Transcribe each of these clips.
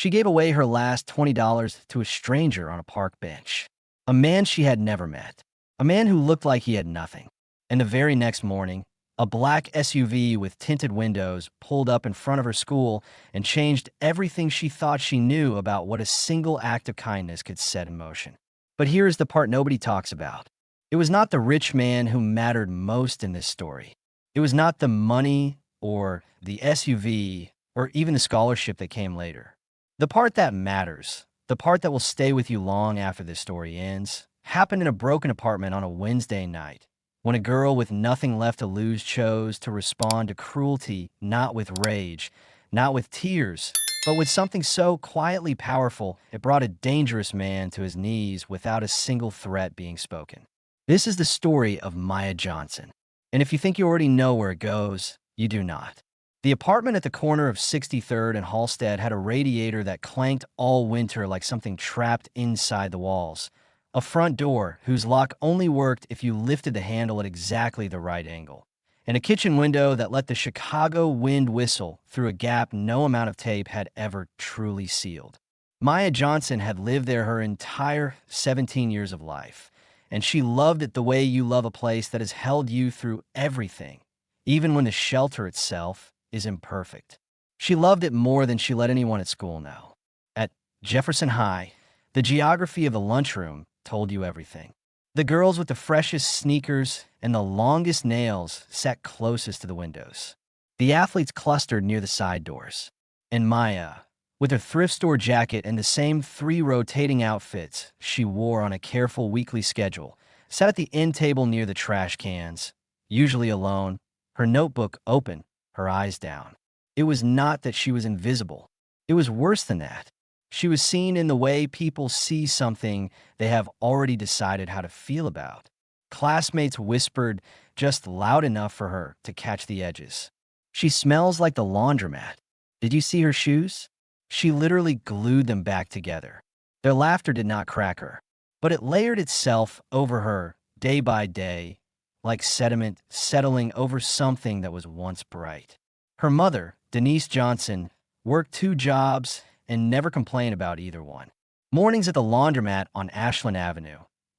She gave away her last $20 to a stranger on a park bench, a man she had never met, a man who looked like he had nothing. And the very next morning, a black SUV with tinted windows pulled up in front of her school and changed everything she thought she knew about what a single act of kindness could set in motion. But here is the part nobody talks about. It was not the rich man who mattered most in this story. It was not the money or the SUV or even the scholarship that came later. The part that matters, the part that will stay with you long after this story ends, happened in a broken apartment on a Wednesday night, when a girl with nothing left to lose chose to respond to cruelty not with rage, not with tears, but with something so quietly powerful it brought a dangerous man to his knees without a single threat being spoken. This is the story of Maya Johnson. And if you think you already know where it goes, you do not. The apartment at the corner of 63rd and Halstead had a radiator that clanked all winter like something trapped inside the walls, a front door whose lock only worked if you lifted the handle at exactly the right angle, and a kitchen window that let the Chicago wind whistle through a gap no amount of tape had ever truly sealed. Maya Johnson had lived there her entire 17 years of life, and she loved it the way you love a place that has held you through everything, even when the shelter itself is imperfect. She loved it more than she let anyone at school know. At Jefferson High, the geography of the lunchroom told you everything. The girls with the freshest sneakers and the longest nails sat closest to the windows. The athletes clustered near the side doors. And Maya, with her thrift store jacket and the same 3 rotating outfits she wore on a careful weekly schedule, sat at the end table near the trash cans, usually alone, her notebook open, her eyes down. It was not that she was invisible. It was worse than that. She was seen in the way people see something they have already decided how to feel about. Classmates whispered just loud enough for her to catch the edges. "She smells like the laundromat. Did you see her shoes?" She literally glued them back together. Their laughter did not crack her, but it layered itself over her day by day, like sediment settling over something that was once bright. Her mother, Denise Johnson, worked 2 jobs and never complained about either one. Mornings at the laundromat on Ashland Avenue,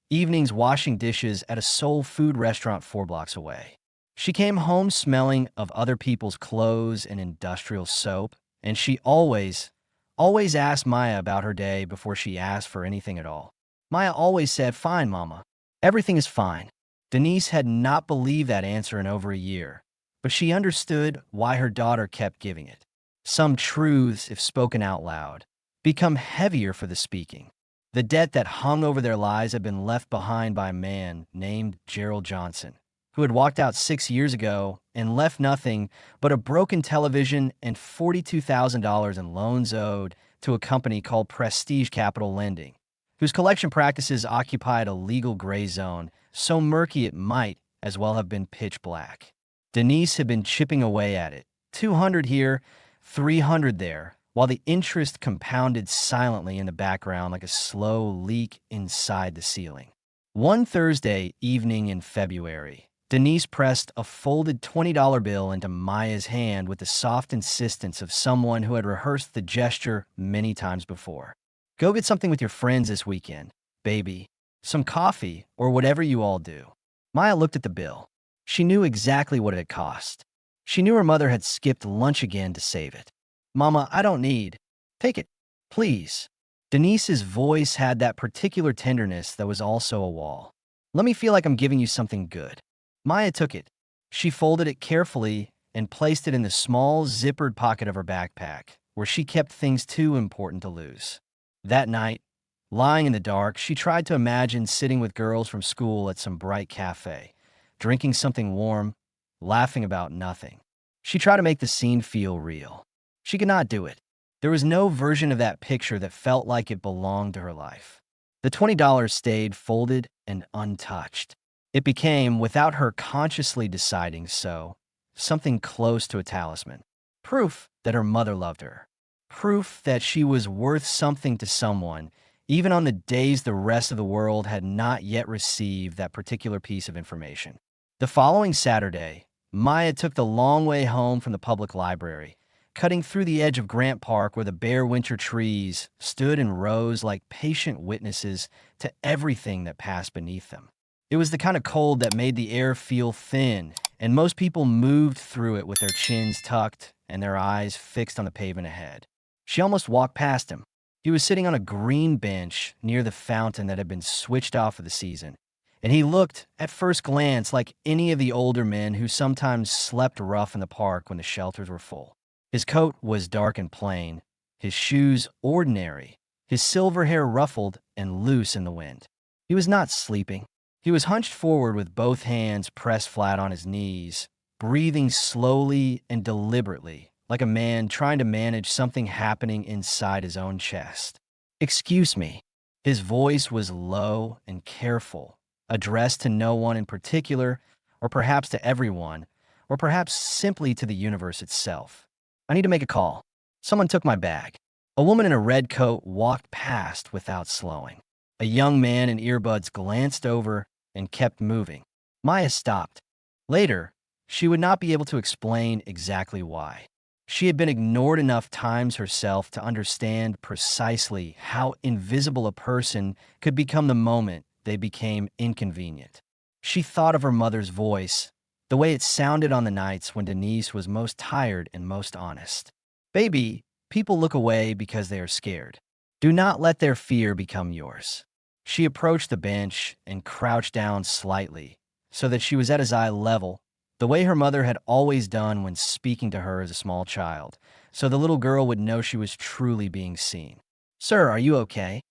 evenings washing dishes at a soul food restaurant 4 blocks away. She came home smelling of other people's clothes and industrial soap, and she always asked Maya about her day before she asked for anything at all. Maya always said, "Fine, Mama. Everything is fine." Denise had not believed that answer in over a year, but she understood why her daughter kept giving it. Some truths, if spoken out loud, become heavier for the speaking. The debt that hung over their lives had been left behind by a man named Gerald Johnson, who had walked out 6 years ago and left nothing but a broken television and $42,000 in loans owed to a company called Prestige Capital Lending, whose collection practices occupied a legal gray zone so murky it might as well have been pitch black. Denise had been chipping away at it, 200 here, 300 there, while the interest compounded silently in the background like a slow leak inside the ceiling. One Thursday evening in February, Denise pressed a folded $20 bill into Maya's hand with the soft insistence of someone who had rehearsed the gesture many times before. "Go get something with your friends this weekend, baby. Some coffee or whatever you all do." Maya looked at the bill. She knew exactly what it had cost. She knew her mother had skipped lunch again to save it. "Mama, I don't need. Take it, please." Denise's voice had that particular tenderness that was also a wall. "Let me feel like I'm giving you something good." Maya took it. She folded it carefully and placed it in the small, zippered pocket of her backpack, where she kept things too important to lose. That night, lying in the dark, she tried to imagine sitting with girls from school at some bright cafe, drinking something warm, laughing about nothing. She tried to make the scene feel real. She could not do it. There was no version of that picture that felt like it belonged to her life. The $20 stayed folded and untouched. It became, without her consciously deciding so, something close to a talisman. Proof that her mother loved her. Proof that she was worth something to someone, even on the days the rest of the world had not yet received that particular piece of information. The following Saturday, Maya took the long way home from the public library, cutting through the edge of Grant Park where the bare winter trees stood in rows like patient witnesses to everything that passed beneath them. It was the kind of cold that made the air feel thin, and most people moved through it with their chins tucked and their eyes fixed on the pavement ahead. She almost walked past him. He was sitting on a green bench near the fountain that had been switched off for the season, and he looked, at first glance, like any of the older men who sometimes slept rough in the park when the shelters were full. His coat was dark and plain, his shoes ordinary, his silver hair ruffled and loose in the wind. He was not sleeping. He was hunched forward with both hands pressed flat on his knees, breathing slowly and deliberately, like a man trying to manage something happening inside his own chest. "Excuse me." His voice was low and careful, addressed to no one in particular, or perhaps to everyone, or perhaps simply to the universe itself. "I need to make a call. Someone took my bag." A woman in a red coat walked past without slowing. A young man in earbuds glanced over and kept moving. Maya stopped. Later, she would not be able to explain exactly why. She had been ignored enough times herself to understand precisely how invisible a person could become the moment they became inconvenient. She thought of her mother's voice, the way it sounded on the nights when Denise was most tired and most honest. "Baby, people look away because they are scared. Do not let their fear become yours." She approached the bench and crouched down slightly so that she was at his eye level, the way her mother had always done when speaking to her as a small child, so the little girl would know she was truly being seen. "Sir, are you okay?"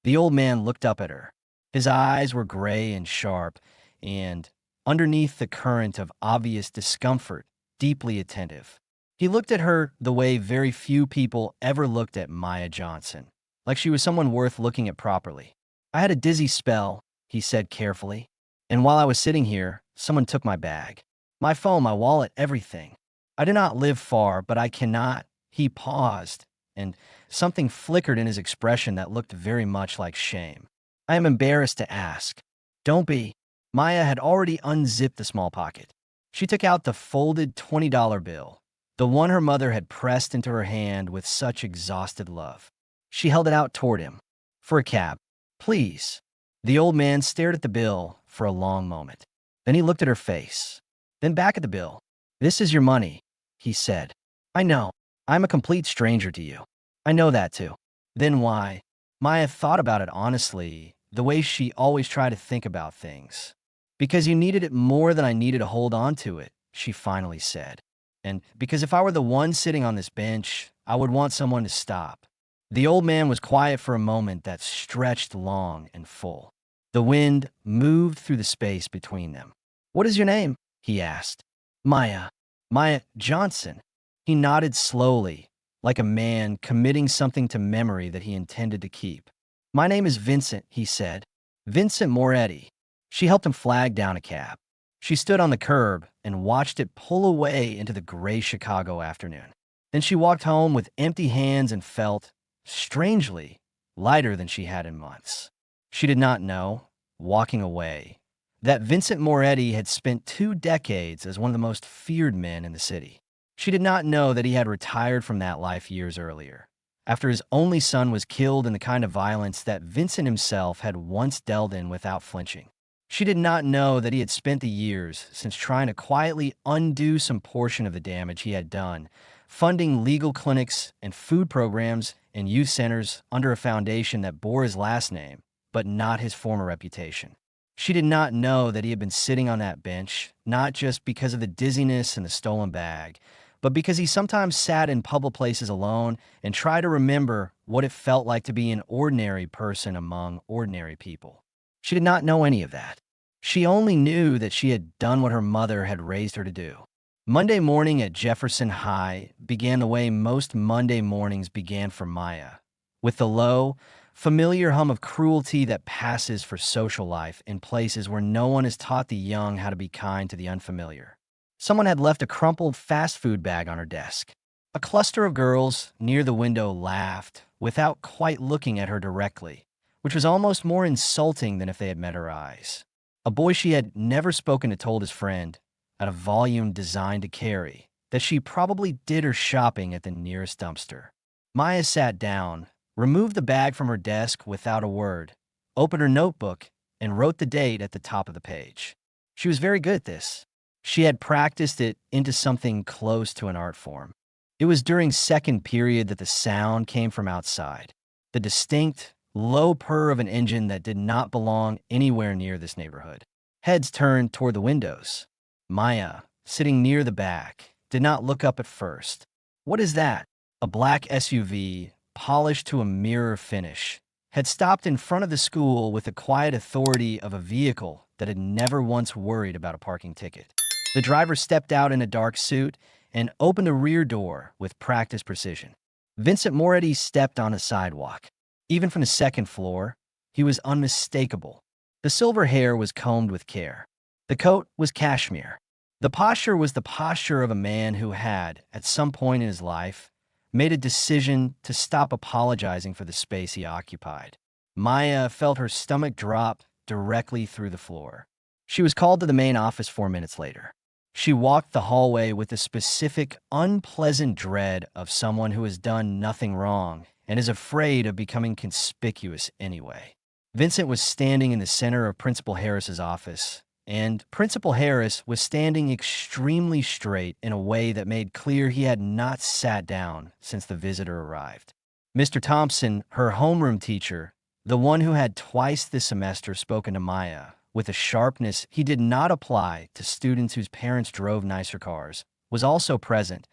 The old man looked up at her. His eyes were gray and sharp, and, underneath the current of obvious discomfort, deeply attentive. He looked at her the way very few people ever looked at Maya Johnson, like she was someone worth looking at properly. "I had a dizzy spell," he said carefully, "and while I was sitting here, someone took my bag. My phone, my wallet, everything. I do not live far, but I cannot—" He paused, and something flickered in his expression that looked very much like shame. "I am embarrassed to ask." "Don't be." Maya had already unzipped the small pocket. She took out the folded $20 bill, the one her mother had pressed into her hand with such exhausted love. She held it out toward him. "For a cab, please." The old man stared at the bill for a long moment. Then he looked at her face, then back at the bill. "This is your money," he said. "I know. I'm a complete stranger to you. I know that too." Then why? Maya thought about it honestly, the way she always tried to think about things. "Because you needed it more than I needed to hold on to it," she finally said. "And because if I were the one sitting on this bench, I would want someone to stop." The old man was quiet for a moment that stretched long and full. The wind moved through the space between them. "What is your name?" he asked. "Maya." "Maya Johnson." He nodded slowly, like a man committing something to memory that he intended to keep. "My name is Vincent," he said. "Vincent Moretti." She helped him flag down a cab. She stood on the curb and watched it pull away into the gray Chicago afternoon. Then she walked home with empty hands and felt, strangely, lighter than she had in months. She did not know, walking away, that Vincent Moretti had spent 2 decades as one of the most feared men in the city. She did not know that he had retired from that life years earlier, after his only son was killed in the kind of violence that Vincent himself had once dealt in without flinching. She did not know that he had spent the years since trying to quietly undo some portion of the damage he had done, funding legal clinics and food programs and youth centers under a foundation that bore his last name, but not his former reputation. She did not know that he had been sitting on that bench, not just because of the dizziness and the stolen bag, but because he sometimes sat in public places alone and tried to remember what it felt like to be an ordinary person among ordinary people. She did not know any of that. She only knew that she had done what her mother had raised her to do. Monday morning at Jefferson High began the way most Monday mornings began for Maya, with the low, familiar hum of cruelty that passes for social life in places where no one has taught the young how to be kind to the unfamiliar. Someone had left a crumpled fast food bag on her desk. A cluster of girls near the window laughed without quite looking at her directly, which was almost more insulting than if they had met her eyes. A boy she had never spoken to told his friend, at a volume designed to carry, that she probably did her shopping at the nearest dumpster. Maya sat down, removed the bag from her desk without a word, opened her notebook, and wrote the date at the top of the page. She was very good at this. She had practiced it into something close to an art form. It was during second period that the sound came from outside. The distinct, low purr of an engine that did not belong anywhere near this neighborhood. Heads turned toward the windows. Maya, sitting near the back, did not look up at first. What is that? A black SUV, polished to a mirror finish, had stopped in front of the school with the quiet authority of a vehicle that had never once worried about a parking ticket. The driver stepped out in a dark suit and opened a rear door with practiced precision. Vincent Moretti stepped on a sidewalk. Even from the second floor, he was unmistakable. The silver hair was combed with care. The coat was cashmere. The posture was the posture of a man who had, at some point in his life, made a decision to stop apologizing for the space he occupied. Maya felt her stomach drop directly through the floor. She was called to the main office 4 minutes later. She walked the hallway with the specific, unpleasant dread of someone who has done nothing wrong and is afraid of becoming conspicuous anyway. Vincent was standing in the center of Principal Harris's office, and Principal Harris was standing extremely straight in a way that made clear he had not sat down since the visitor arrived. Mr. Thompson, her homeroom teacher, the one who had twice this semester spoken to Maya, with a sharpness he did not apply to students whose parents drove nicer cars, was also present,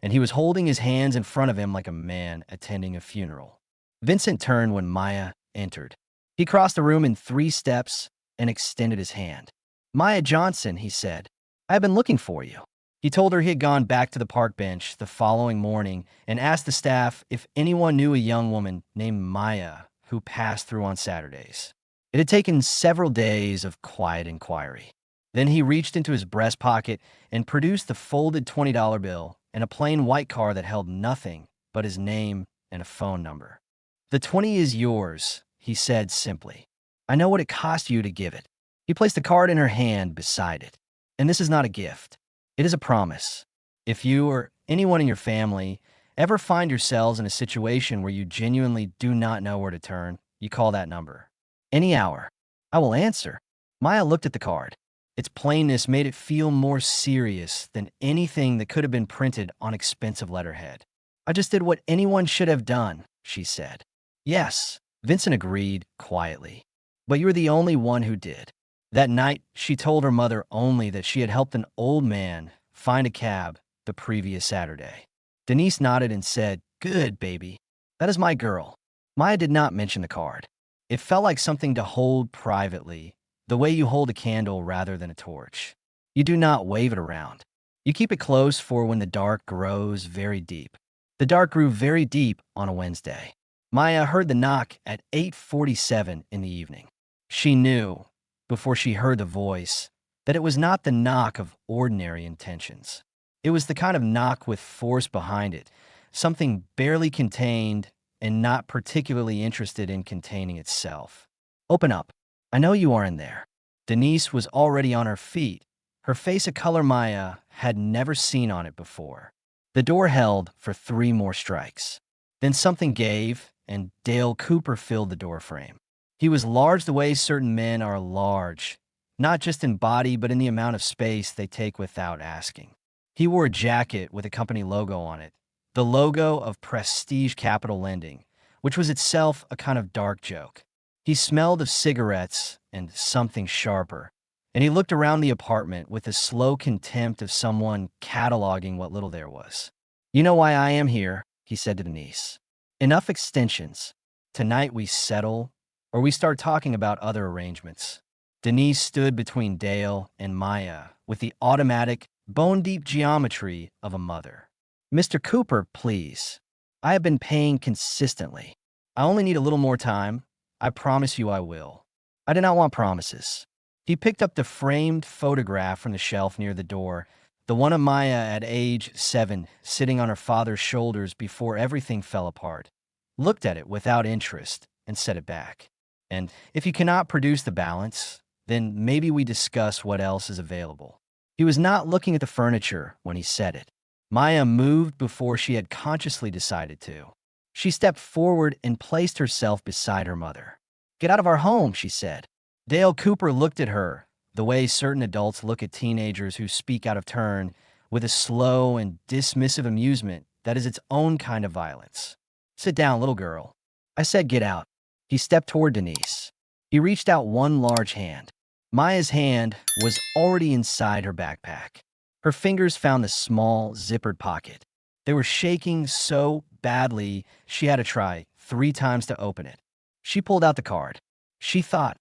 and he was holding his hands in front of him like a man attending a funeral. Vincent turned when Maya entered. He crossed the room in 3 steps and extended his hand. "Maya Johnson," he said, "I have been looking for you." He told her he had gone back to the park bench the following morning and asked the staff if anyone knew a young woman named Maya who passed through on Saturdays. It had taken several days of quiet inquiry. Then he reached into his breast pocket and produced the folded $20 bill and a plain white card that held nothing but his name and a phone number. "The 20 is yours," he said simply. "I know what it cost you to give it." He placed the card in her hand beside it. "And this is not a gift. It is a promise. If you or anyone in your family ever find yourselves in a situation where you genuinely do not know where to turn, you call that number. Any hour. I will answer." Maya looked at the card. Its plainness made it feel more serious than anything that could have been printed on expensive letterhead. "I just did what anyone should have done," she said. "Yes," Vincent agreed quietly. "But you were the only one who did." That night, she told her mother only that she had helped an old man find a cab the previous Saturday. Denise nodded and said, "Good, baby. That is my girl." Maya did not mention the card. It felt like something to hold privately, the way you hold a candle rather than a torch. You do not wave it around. You keep it close for when the dark grows very deep. The dark grew very deep on a Wednesday. Maya heard the knock at 8:47 in the evening. She knew, before she heard the voice, that it was not the knock of ordinary intentions. It was the kind of knock with force behind it, something barely contained and not particularly interested in containing itself. "Open up. I know you are in there." Denise was already on her feet, her face a color Maya had never seen on it before. The door held for 3 more strikes. Then something gave, and Dale Cooper filled the doorframe. He was large the way certain men are large, not just in body but in the amount of space they take without asking. He wore a jacket with a company logo on it, the logo of Prestige Capital Lending, which was itself a kind of dark joke. He smelled of cigarettes and something sharper, and he looked around the apartment with the slow contempt of someone cataloging what little there was. "You know why I am here," he said to Denise. "Enough extensions. Tonight we settle, or we start talking about other arrangements." Denise stood between Dale and Maya with the automatic, bone-deep geometry of a mother. "Mr. Cooper, please. I have been paying consistently. I only need a little more time. I promise you I will." "I do not want promises." He picked up the framed photograph from the shelf near the door, the one of Maya at age 7, sitting on her father's shoulders before everything fell apart, looked at it without interest, and set it back. "And if you cannot produce the balance, then maybe we discuss what else is available." He was not looking at the furniture when he said it. Maya moved before she had consciously decided to. She stepped forward and placed herself beside her mother. "Get out of our home," she said. Dale Cooper looked at her, the way certain adults look at teenagers who speak out of turn, with a slow and dismissive amusement that is its own kind of violence. "Sit down, little girl." I said, "Get out." He stepped toward Denise. He reached out one large hand. Maya's hand was already inside her backpack. Her fingers found the small, zippered pocket. They were shaking so badly she had to try 3 times to open it. She pulled out the card. She thought,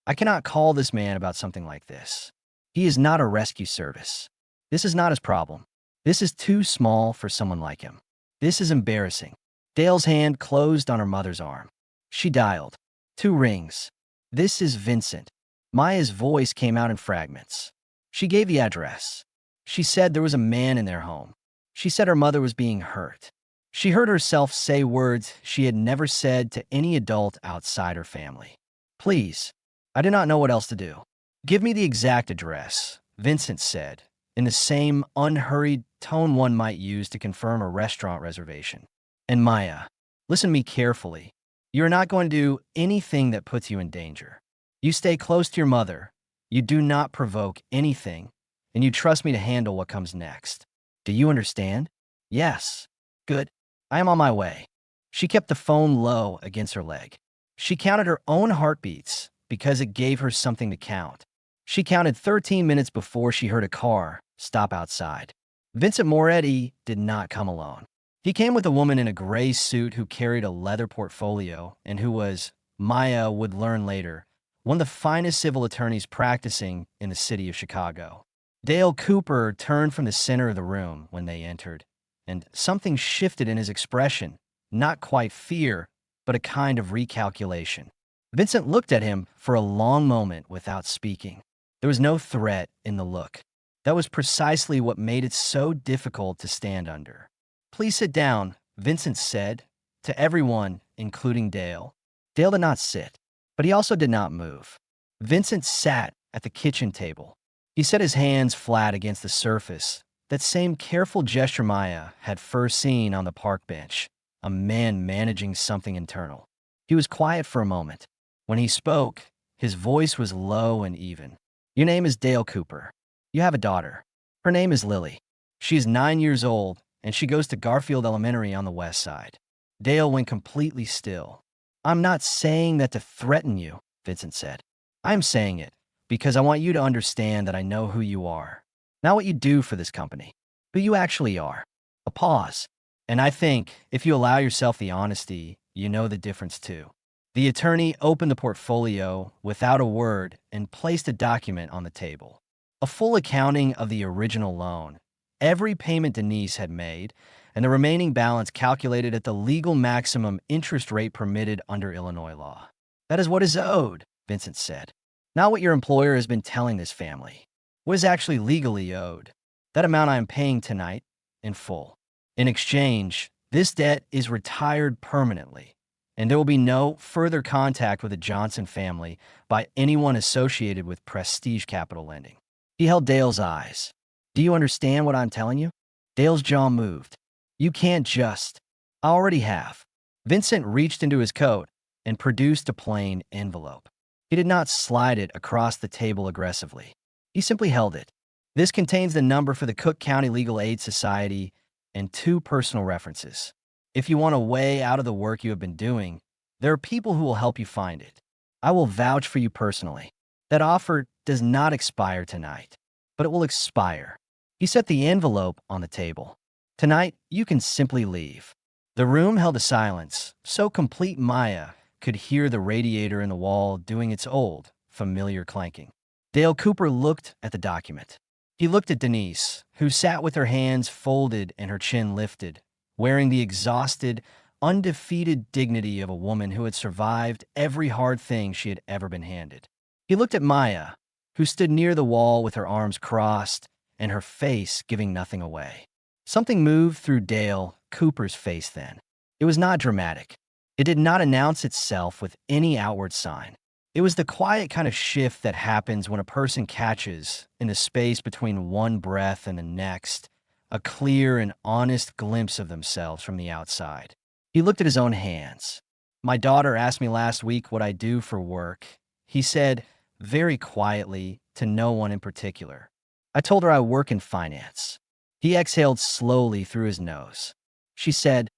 "I cannot call this man about something like this. He is not a rescue service. This is not his problem. This is too small for someone like him. This is embarrassing." Dale's hand closed on her mother's arm. She dialed. 2 rings. "This is Vincent." Maya's voice came out in fragments. She gave the address. She said there was a man in their home. She said her mother was being hurt. She heard herself say words she had never said to any adult outside her family. "Please, I do not know what else to do." "Give me the exact address," Vincent said, in the same unhurried tone one might use to confirm a restaurant reservation. "And Maya, listen to me carefully. You are not going to do anything that puts you in danger. You stay close to your mother. You do not provoke anything, and you trust me to handle what comes next. Do you understand?" "Yes." "Good. I am on my way." She kept the phone low against her leg. She counted her own heartbeats because it gave her something to count. She counted 13 minutes before she heard a car stop outside. Vincent Moretti did not come alone. He came with a woman in a gray suit who carried a leather portfolio and who was, Maya would learn later, one of the finest civil attorneys practicing in the city of Chicago. Dale Cooper turned from the center of the room when they entered, and something shifted in his expression, not quite fear, but a kind of recalculation. Vincent looked at him for a long moment without speaking. There was no threat in the look. That was precisely what made it so difficult to stand under. "Please sit down," Vincent said, to everyone, including Dale. Dale did not sit, but he also did not move. Vincent sat at the kitchen table. He set his hands flat against the surface, that same careful gesture Maya had first seen on the park bench, a man managing something internal. He was quiet for a moment. When he spoke, his voice was low and even. "Your name is Dale Cooper. You have a daughter. Her name is Lily. She is 9 years old, and she goes to Garfield Elementary on the west side." Dale went completely still. "I'm not saying that to threaten you," Vincent said. "I'm saying it because I want you to understand that I know who you are. Not what you do for this company, who you actually are." A pause. "And I think if you allow yourself the honesty, you know the difference too." The attorney opened the portfolio without a word and placed a document on the table. A full accounting of the original loan, every payment Denise had made, and the remaining balance calculated at the legal maximum interest rate permitted under Illinois law. "That is what is owed," Vincent said. "Not what your employer has been telling this family. What is actually legally owed. That amount I am paying tonight, in full. In exchange, this debt is retired permanently, and there will be no further contact with the Johnson family by anyone associated with Prestige Capital Lending." He held Dale's eyes. "Do you understand what I'm telling you?" Dale's jaw moved. "You can't just." "I already have." Vincent reached into his coat and produced a plain envelope. He did not slide it across the table aggressively. He simply held it. "This contains the number for the Cook County Legal Aid Society and 2 personal references. If you want a way out of the work you have been doing, there are people who will help you find it. I will vouch for you personally. That offer does not expire tonight, but it will expire." He set the envelope on the table. "Tonight, you can simply leave." The room held a silence, so complete Maya could hear the radiator in the wall doing its old, familiar clanking. Dale Cooper looked at the document. He looked at Denise, who sat with her hands folded and her chin lifted, wearing the exhausted, undefeated dignity of a woman who had survived every hard thing she had ever been handed. He looked at Maya, who stood near the wall with her arms crossed and her face giving nothing away. Something moved through Dale Cooper's face then. It was not dramatic. It did not announce itself with any outward sign. It was the quiet kind of shift that happens when a person catches, in the space between one breath and the next, a clear and honest glimpse of themselves from the outside. He looked at his own hands. My daughter asked me last week what I do for work. He said, very quietly, to no one in particular. I told her I work in finance. He exhaled slowly through his nose. She said,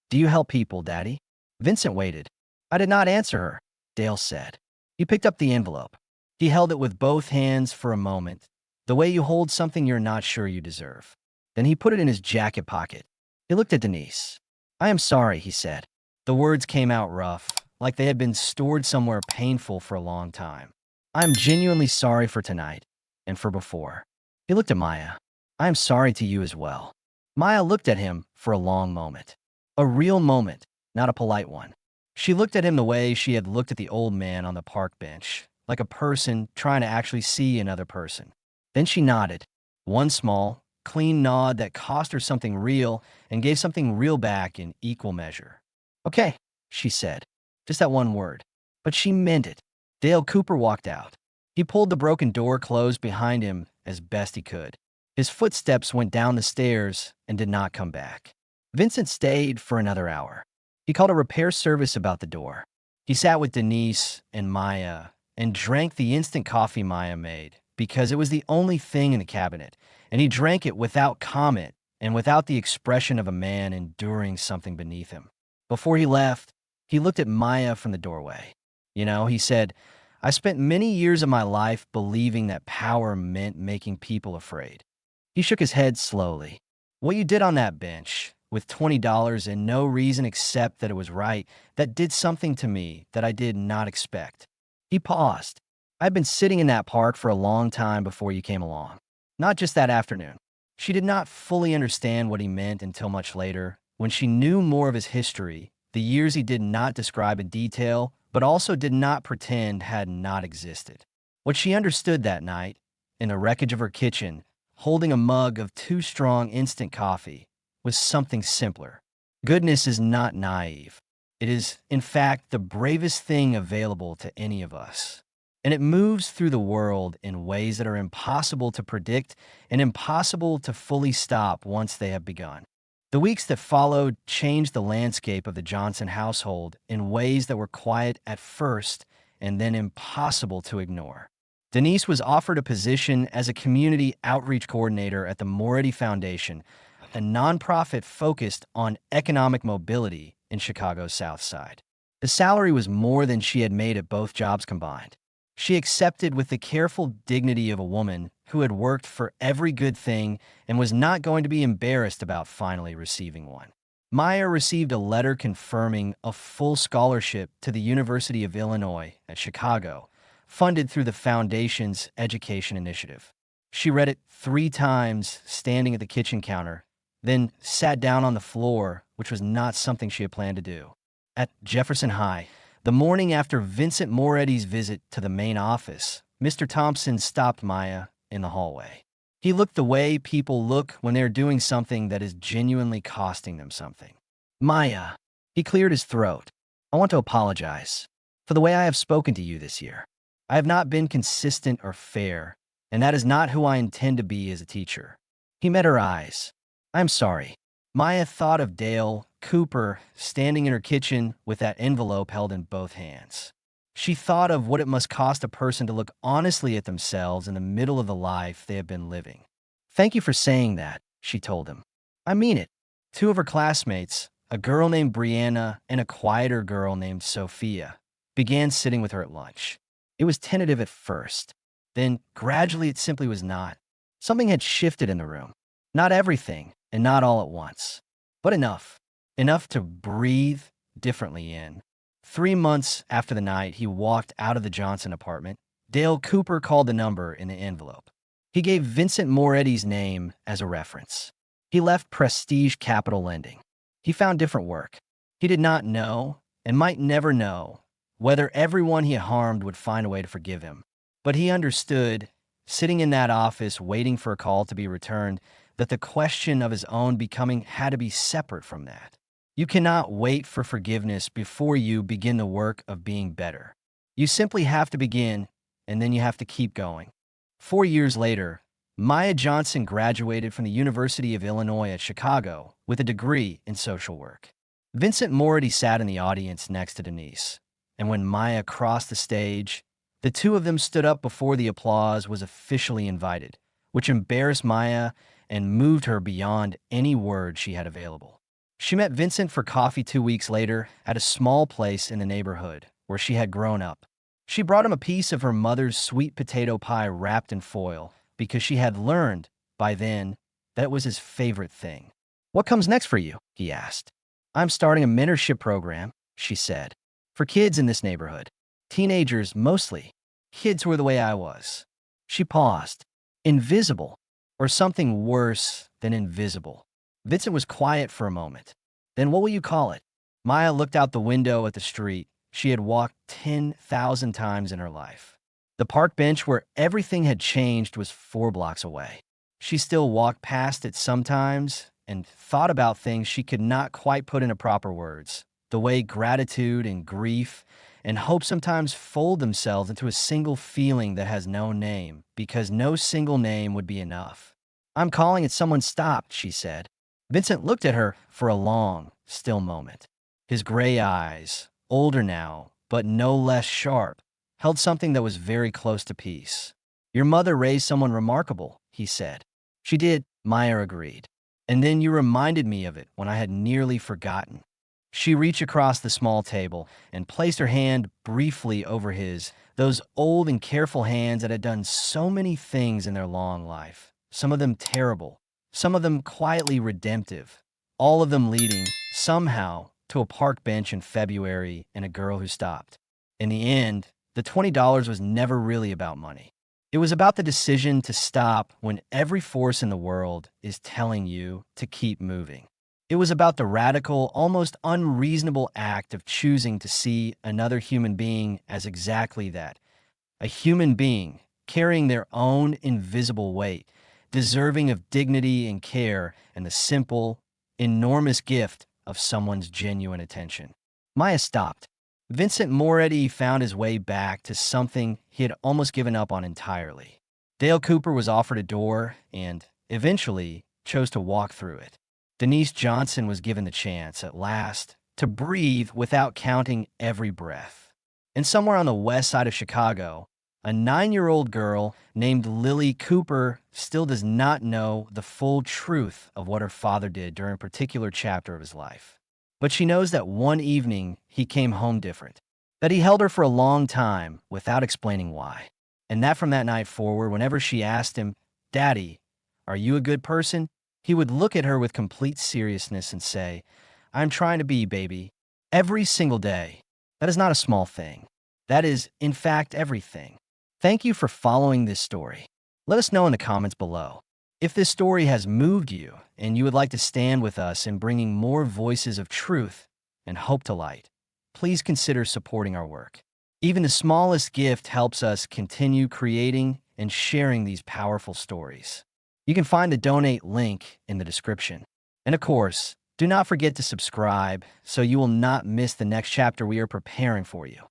"Do you help people, Daddy?" Vincent waited. "I did not answer her," Dale said. He picked up the envelope. He held it with both hands for a moment, the way you hold something you're not sure you deserve. Then he put it in his jacket pocket. He looked at Denise. "I am sorry," he said. The words came out rough, like they had been stored somewhere painful for a long time. "I am genuinely sorry for tonight, and for before." He looked at Maya. "I am sorry to you as well." Maya looked at him for a long moment. A real moment, not a polite one. She looked at him the way she had looked at the old man on the park bench, like a person trying to actually see another person. Then she nodded. One small, clean nod that cost her something real and gave something real back in equal measure. "Okay," she said. Just that one word. But she meant it. Dale Cooper walked out. He pulled the broken door closed behind him as best he could. His footsteps went down the stairs and did not come back. Vincent stayed for another hour. He called a repair service about the door. He sat with Denise and Maya and drank the instant coffee Maya made because it was the only thing in the cabinet, and he drank it without comment and without the expression of a man enduring something beneath him. Before he left, he looked at Maya from the doorway. "You know," he said, "I spent many years of my life believing that power meant making people afraid." He shook his head slowly. "What you did on that bench, with $20 and no reason except that it was right, that did something to me that I did not expect." He paused. "I'd been sitting in that park for a long time before you came along. Not just that afternoon." She did not fully understand what he meant until much later, when she knew more of his history, the years he did not describe in detail, but also did not pretend had not existed. What she understood that night, in the wreckage of her kitchen, holding a mug of too strong instant coffee, was something simpler. Goodness is not naive. It is, in fact, the bravest thing available to any of us. And it moves through the world in ways that are impossible to predict and impossible to fully stop once they have begun. The weeks that followed changed the landscape of the Johnson household in ways that were quiet at first and then impossible to ignore. Denise was offered a position as a community outreach coordinator at the Moretti Foundation, a nonprofit focused on economic mobility in Chicago's South Side. The salary was more than she had made at both jobs combined. She accepted with the careful dignity of a woman who had worked for every good thing and was not going to be embarrassed about finally receiving one. Maya received a letter confirming a full scholarship to the University of Illinois at Chicago, funded through the Foundation's education initiative. She read it 3 times standing at the kitchen counter, then sat down on the floor, which was not something she had planned to do. At Jefferson High, the morning after Vincent Moretti's visit to the main office, Mr. Thompson stopped Maya in the hallway. He looked the way people look when they're doing something that is genuinely costing them something. "Maya," he cleared his throat, "I want to apologize for the way I have spoken to you this year. I have not been consistent or fair, and that is not who I intend to be as a teacher." He met her eyes. "I am sorry." Maya thought of Dale Cooper standing in her kitchen with that envelope held in both hands. She thought of what it must cost a person to look honestly at themselves in the middle of the life they have been living. "Thank you for saying that," she told him. "I mean it." 2 of her classmates, a girl named Brianna and a quieter girl named Sophia, began sitting with her at lunch. It was tentative at first. Then, gradually, it simply was not. Something had shifted in the room. Not everything, and not all at once, but enough. Enough to breathe differently in. 3 months after the night he walked out of the Johnson apartment, Dale Cooper called the number in the envelope. He gave Vincent Moretti's name as a reference. He left Prestige Capital Lending. He found different work. He did not know, and might never know, whether everyone he harmed would find a way to forgive him. But he understood, sitting in that office waiting for a call to be returned, that the question of his own becoming had to be separate from that. You cannot wait for forgiveness before you begin the work of being better. You simply have to begin, and then you have to keep going. 4 years later, Maya Johnson graduated from the University of Illinois at Chicago with a degree in social work. Vincent Mority sat in the audience next to Denise, and when Maya crossed the stage, the two of them stood up before the applause was officially invited, which embarrassed Maya and moved her beyond any words she had available. She met Vincent for coffee 2 weeks later at a small place in the neighborhood where she had grown up. She brought him a piece of her mother's sweet potato pie wrapped in foil because she had learned by then that it was his favorite thing. "What comes next for you?" he asked. "I'm starting a mentorship program," she said, "for kids in this neighborhood. Teenagers mostly. Kids who are the way I was." She paused. Invisible, or something worse than invisible. Vincent was quiet for a moment. "Then what will you call it?" Maya looked out the window at the street she had walked 10,000 times in her life. The park bench where everything had changed was 4 blocks away. She still walked past it sometimes and thought about things she could not quite put into proper words. The way gratitude and grief and hope sometimes fold themselves into a single feeling that has no name, because no single name would be enough. "I'm calling it Someone Stopped," she said. Vincent looked at her for a long, still moment. His gray eyes, older now, but no less sharp, held something that was very close to peace. "Your mother raised someone remarkable," he said. "She did," Maya agreed. "And then you reminded me of it when I had nearly forgotten." She reached across the small table and placed her hand briefly over his, those old and careful hands that had done so many things in their long life, some of them terrible, some of them quietly redemptive, all of them leading, somehow, to a park bench in February and a girl who stopped. In the end, the $20 was never really about money. It was about the decision to stop when every force in the world is telling you to keep moving. It was about the radical, almost unreasonable act of choosing to see another human being as exactly that, a human being carrying their own invisible weight, deserving of dignity and care and the simple, enormous gift of someone's genuine attention. Maya stopped. Vincent Moretti found his way back to something he had almost given up on entirely. Dale Cooper was offered a door and, eventually, chose to walk through it. Denise Johnson was given the chance, at last, to breathe without counting every breath. And somewhere on the west side of Chicago, a 9-year-old girl named Lily Cooper still does not know the full truth of what her father did during a particular chapter of his life. But she knows that one evening he came home different, that he held her for a long time without explaining why, and that from that night forward, whenever she asked him, "Daddy, are you a good person?" he would look at her with complete seriousness and say, "I'm trying to be, baby, every single day." That is not a small thing. That is, in fact, everything. Thank you for following this story. Let us know in the comments below. If this story has moved you and you would like to stand with us in bringing more voices of truth and hope to light, please consider supporting our work. Even the smallest gift helps us continue creating and sharing these powerful stories. You can find the donate link in the description. And of course, do not forget to subscribe so you will not miss the next chapter we are preparing for you.